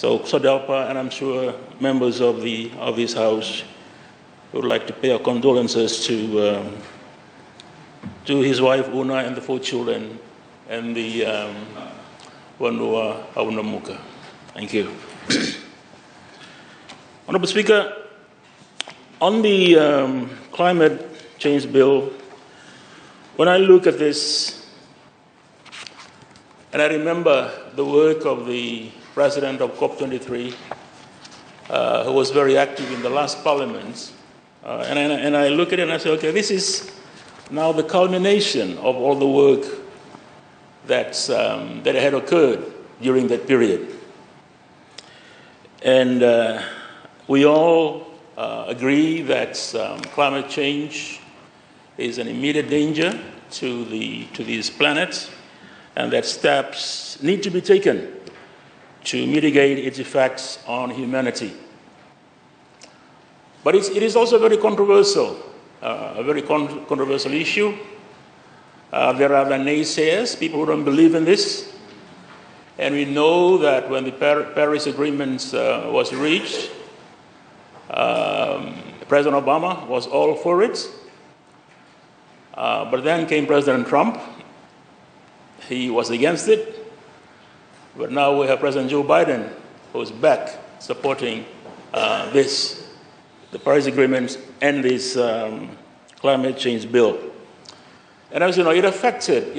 So SODELPA, and I'm sure members of this House would like to pay our condolences to his wife Una and the 4 children and the Wanua Aunamuka. Thank you. Honorable Speaker, on the climate change bill, when I look at this, and I remember the work of the president of COP23, who was very active in the last parliament, and I look at it and I say, okay, this is now the culmination of all the work that had occurred during that period. And we all agree that climate change is an immediate danger to this planet, and that steps need to be taken to mitigate its effects on humanity. But it is also very controversial, a very controversial issue. There are the naysayers, people who don't believe in this. And we know that when the Paris Agreement was reached, President Obama was all for it. But then came President Trump. He was against it. But now we have President Joe Biden, who's back supporting the Paris Agreement and this climate change bill. And as you know, it affected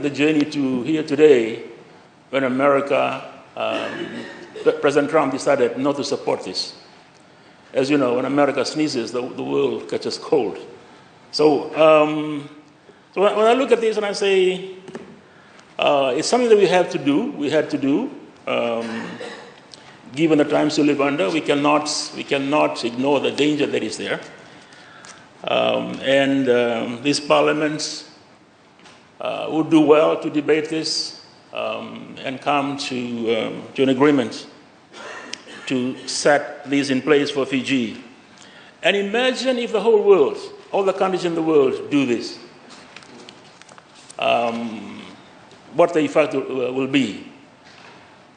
the journey to here today when President Trump decided not to support this. As you know, when America sneezes, the world catches cold. So, so when I look at this and I say, it's something that we had to do. Given the times we live under, we cannot ignore the danger that is there. This Parliament would do well to debate this and come to an agreement to set these in place for Fiji. And imagine if the whole world, all the countries in the world do this. What the effect will be.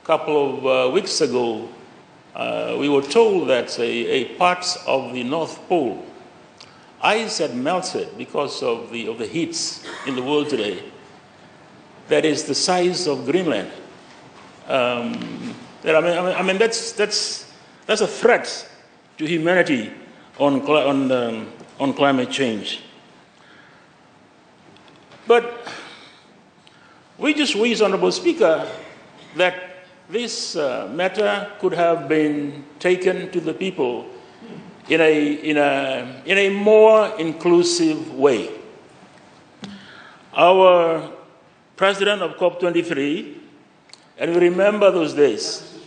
A couple of weeks ago, we were told that a part of the North Pole, ice had melted because of the heats in the world today. That is the size of Greenland. I mean that's a threat to humanity on climate change. But we just wish, Honorable Speaker, that this matter could have been taken to the people in a more inclusive way. Our president of COP23, and we remember those days.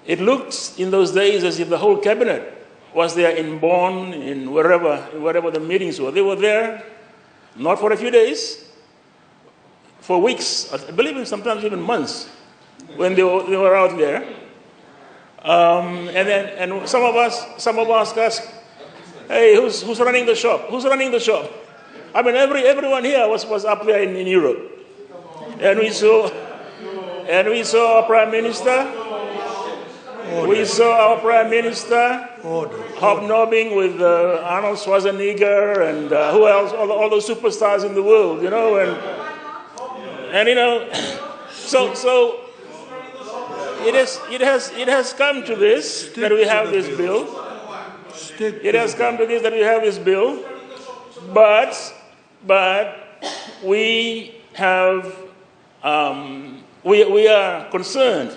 It looked in those days as if the whole cabinet was there in Bonn, in wherever the meetings were. They were there, not for a few days, for weeks, I believe sometimes even months, when they were out there. And some of us asked, hey, who's running the shop? Who's running the shop? I mean, everyone here was up there in Europe. And we saw our Prime Minister. We saw our Prime Minister hobnobbing with Arnold Schwarzenegger and who else? All those superstars in the world, you know, and you know, so it has come to this that we have this bill. It has come to this that we have this bill, but we have we are concerned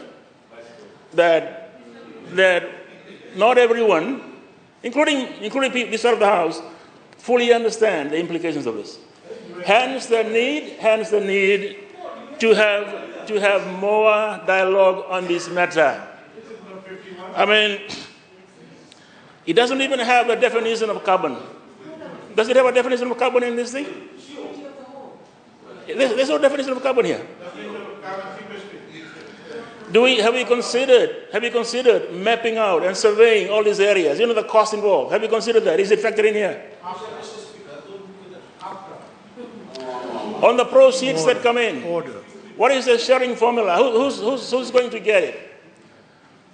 that not everyone, including people this side of the House, fully understand the implications of this. Hence the need to have more dialogue on this matter. I mean, it doesn't even have a definition of carbon. Does it have a definition of carbon in this thing? There's no definition of carbon here. Have you considered mapping out and surveying all these areas? You know the cost involved. Have you considered that? Is it factored in here? On the proceeds that come in, What is the sharing formula? Who's going to get it?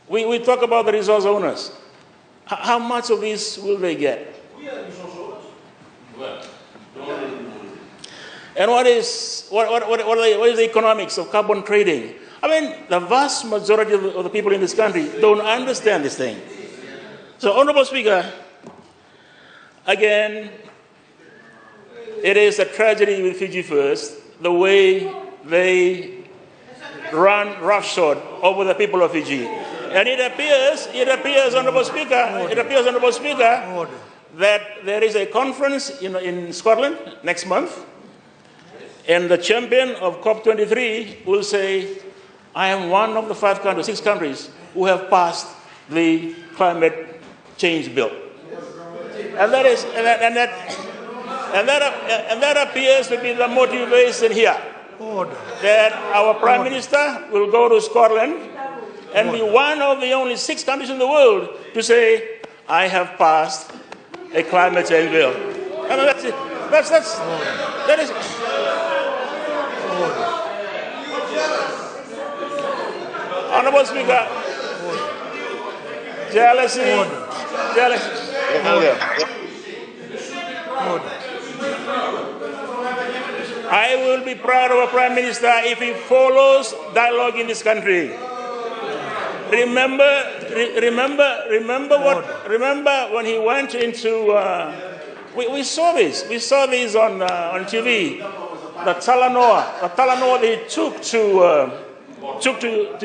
We talk about the resource owners. How much of this will they get? And what is the economics of carbon trading? I mean, the vast majority of the people in this country don't understand this thing. So, Honorable Speaker, again, it is a tragedy with Fiji First, the way they run roughshod over the people of Fiji. And it appears, Honorable Speaker, that there is a conference in Scotland next month, and the champion of COP23 will say, I am one of the 6 countries who have passed the climate change bill. And that appears to be the motivation here. That our Prime Minister will go to Scotland and be one of the only 6 countries in the world to say, I have passed a climate change bill. I mean, that's it. That is. Honorable Speaker, jealousy. I will be proud of a Prime Minister if he follows dialogue in this country. Remember when he went into. We saw this. We saw this on TV. The Talanoa they took to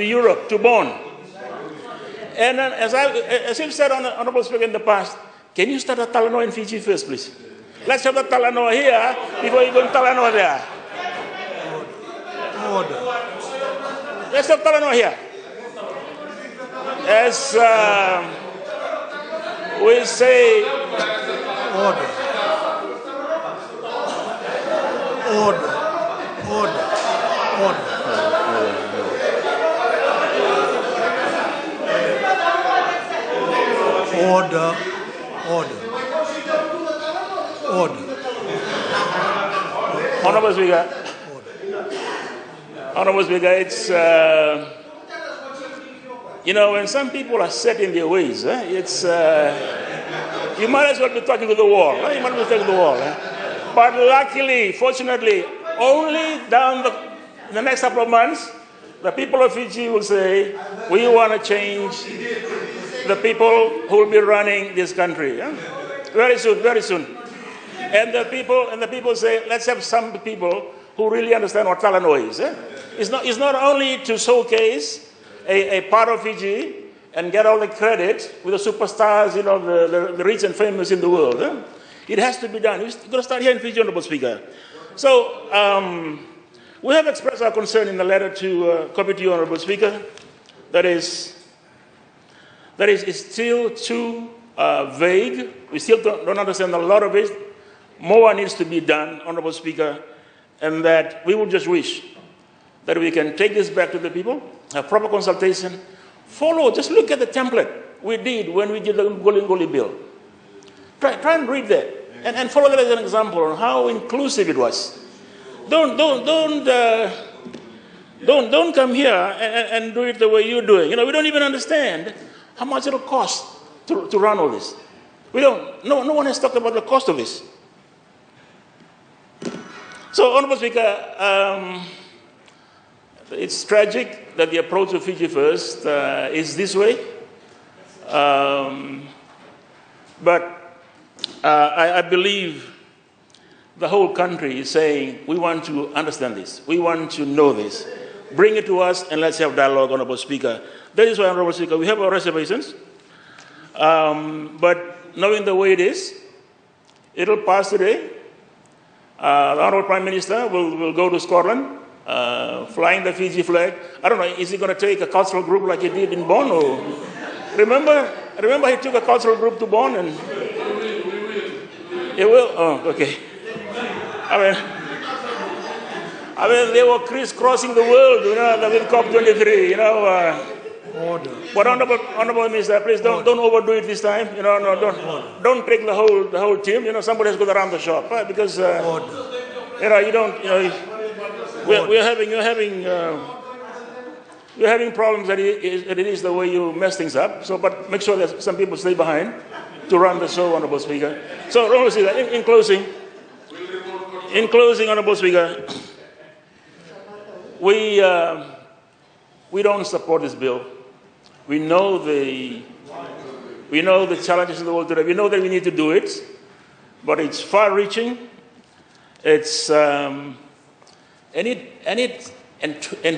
Europe, to Bonn. And then, as you've said, Honorable Speaker, in the past, can you start a Talanoa in Fiji first, please? Let's have the Talanoa here before you go to Talanoa there. Let's have Talanoa here. As we say, order. Honorable Speaker, it's when some people are set in their ways, it's you might as well be talking to the wall. But luckily, fortunately, only down the next couple of months, the people of Fiji will say, we want to change the people who will be running this country. Very soon. And the people say, let's have some people who really understand what Talanoa is. It's not only to showcase a part of Fiji and get all the credit with the superstars, the rich and famous in the world. It has to be done. We're going to start here in Fiji, Honorable Speaker. So, we have expressed our concern in the letter to copy to you, Honorable Speaker. That is still too vague. We still don't understand a lot of it. More needs to be done, Honorable Speaker, and that we would just wish that we can take this back to the people, have proper consultation, just look at the template we did when we did the Ngoli bill. Try and read that and follow that as an example on how inclusive it was. Don't come here and do it the way you're doing. We don't even understand how much it'll cost to run all this. No one has talked about the cost of this. So, Honorable Speaker, it's tragic that the approach of Fiji First is this way. But I believe the whole country is saying, we want to understand this. We want to know this. Bring it to us and let's have dialogue, Honorable Speaker. That is why, Honorable Speaker, we have our reservations. But knowing the way it is, it'll pass today. The Honorable Prime Minister will go to Scotland, flying the Fiji flag. I don't know, is he going to take a cultural group like he did in Bonn? Or? Remember he took a cultural group to Bonn and... He will? Oh, okay. I mean, they were crisscrossing the world, with COP23, Order. But Honorable Minister, please don't overdo it this time. Don't take the whole team. Somebody has got to run the shop, because you don't. We're having problems that it is the way you mess things up. So, but make sure that some people stay behind to run the show, Honourable Speaker. So, Honourable Speaker, in closing, Honourable Speaker, we don't support this bill. We know the challenges in the world today. We know that we need to do it, but it's far-reaching. It's and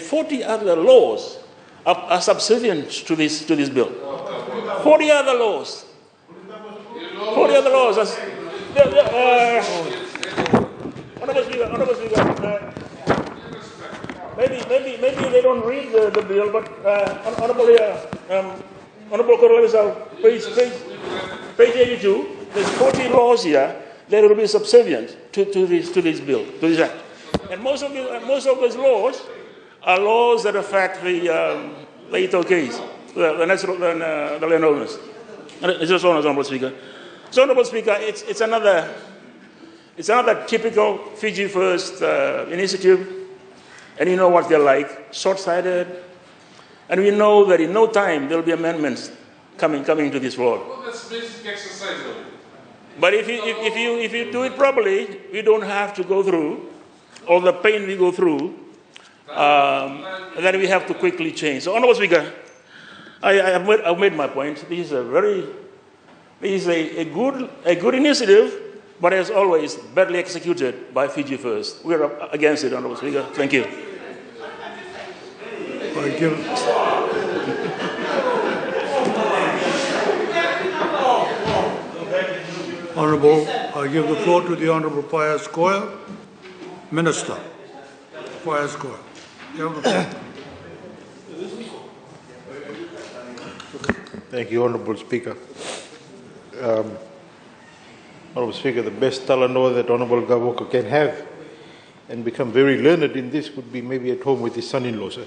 40 other laws are subservient to this bill. 40 other laws. 40 other laws. Honourable Speaker, maybe they don't read the bill, but Honourable Corrales, page 82, there's 40 laws here that will be subservient to this bill, to this act. And most of those laws are laws that affect the Ito case, the landowners. It's just Honourable Speaker. So, Honourable Speaker, it's another typical Fiji First initiative, and you know what they're like, short-sighted, and we know that in no time there will be amendments coming to this floor. Well, that's basic exercise, though. But if you do it properly, we don't have to go through all the pain we go through, and then we have to quickly change. So, Honourable Speaker, I've made my point. This is a good initiative, but as always, badly executed by Fiji First. We're against it, Honourable Speaker. Thank you. Honourable, I give the floor to the Honourable Pius Koya, Minister. Pius Koya. Thank you, Honourable Speaker. Honourable Speaker, the best talanoa that Honourable Gavoka can have and become very learned in this would be maybe at home with his son-in-law, sir.